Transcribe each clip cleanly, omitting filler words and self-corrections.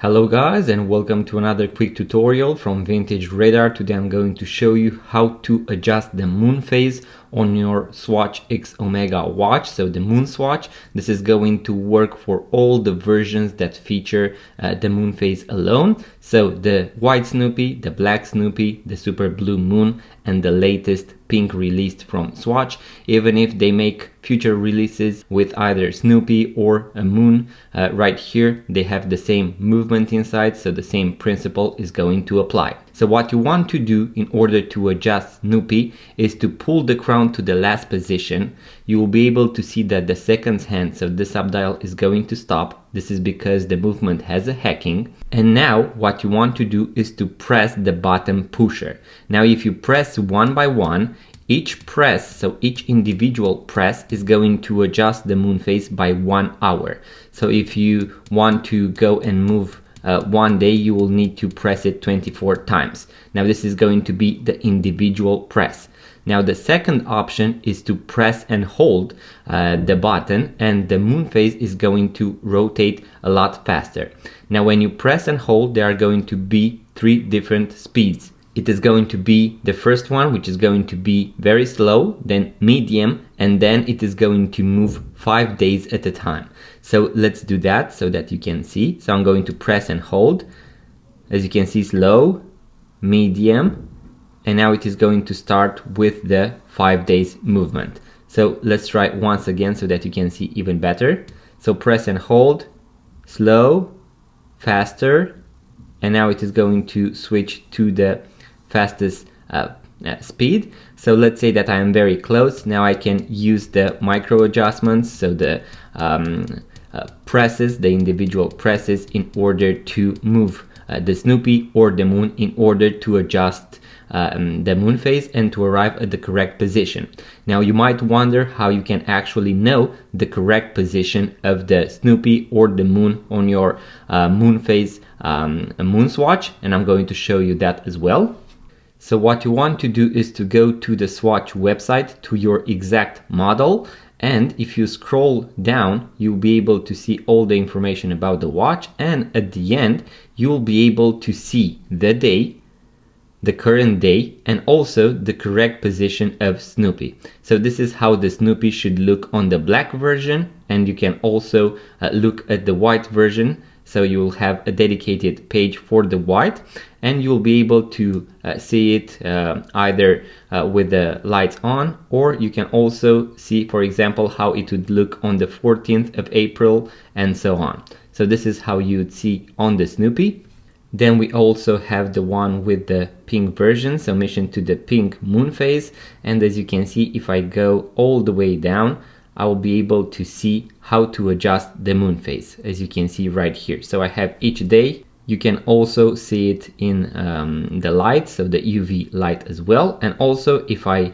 Hello guys, and welcome to another quick tutorial from Vintage Radar. Today I'm going to show you how to adjust the moon phase on your Swatch X Omega watch, so the Moonswatch. This is going to work for all the versions that feature the moon phase alone. So the white Snoopy, the black Snoopy, the super blue moon, and the latest pink released from Swatch. Even if they make future releases with either Snoopy or a moon, right here they have the same movement inside, so the same principle is going to apply. So what you want to do in order to adjust Snoopy is to pull the crown to the last position. You will be able to see that the seconds hand, so this subdial, is going to stop. This is because the movement has a hacking. And now what you want to do is to press the button pusher. Now if you press one by one, each press, so each individual press, is going to adjust the moon phase by 1 hour. So if you want to go and move one day, you will need to press it 24 times. Now this is going to be the individual press. Now the second option is to press and hold the button, and the moon phase is going to rotate a lot faster. Now when you press and hold, there are going to be 3 different speeds. It is going to be the first one, which is going to be very slow, then medium, and then it is going to move 5 days at a time. So let's do that so that you can see. So I'm going to press and hold. As you can see, slow, medium, and now it is going to start with the 5 days movement. So let's try once again so that you can see even better. So press and hold, slow, faster, and now it is going to switch to the fastest speed. So let's say that I am very close. Now I can use the micro adjustments, so the presses, the individual presses, in order to move the Snoopy or the moon, in order to adjust the moon phase and to arrive at the correct position. Now you might wonder how you can actually know the correct position of the Snoopy or the moon on your moon phase Moonswatch, and I'm going to show you that as well. So what you want to do is to go to the Swatch website, to your exact model, and if you scroll down, you'll be able to see all the information about the watch, and at the end you'll be able to see the day, the current day, and also the correct position of Snoopy. So this is how the Snoopy should look on the black version, and you can also look at the white version. So you will have a dedicated page for the white, and you'll be able to see it either with the lights on, or you can also see, for example, how it would look on the 14th of April and so on. So this is how you would see on the Snoopy. Then we also have the one with the pink version, so mission to the pink moon phase. And as you can see, if I go all the way down, I will be able to see how to adjust the moon phase, as you can see right here. So I have each day. You can also see it in the light, so the UV light as well. And also if I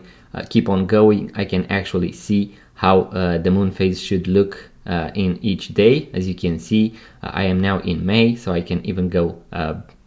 keep on going, I can actually see how the moon phase should look in each day. As you can see, I am now in May, so I can even go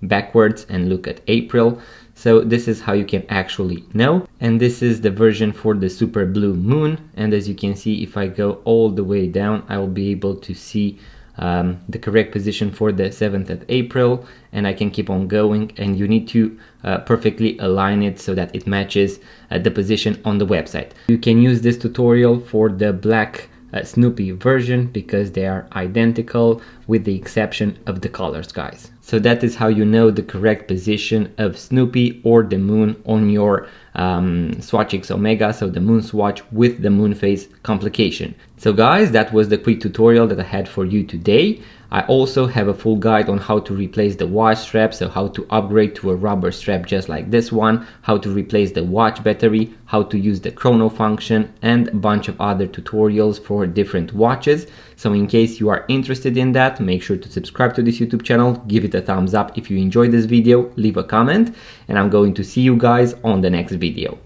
backwards and look at April. So this is how you can actually know. And this is the version for the super blue moon. And as you can see, if I go all the way down, I will be able to see the correct position for the 7th of April, and I can keep on going, and you need to perfectly align it so that it matches the position on the website. You can use this tutorial for the black Snoopy version because they are identical with the exception of the colors, guys. So that is how you know the correct position of Snoopy or the moon on your Swatch X Omega, so the Moonswatch with the moon phase complication. So guys, that was the quick tutorial that I had for you today. I also have a full guide on how to replace the watch strap, so how to upgrade to a rubber strap just like this one, how to replace the watch battery, how to use the chrono function, and a bunch of other tutorials for different watches. So in case you are interested in that, make sure to subscribe to this YouTube channel, give it a thumbs up if you enjoyed this video, leave a comment, and I'm going to see you guys on the next video.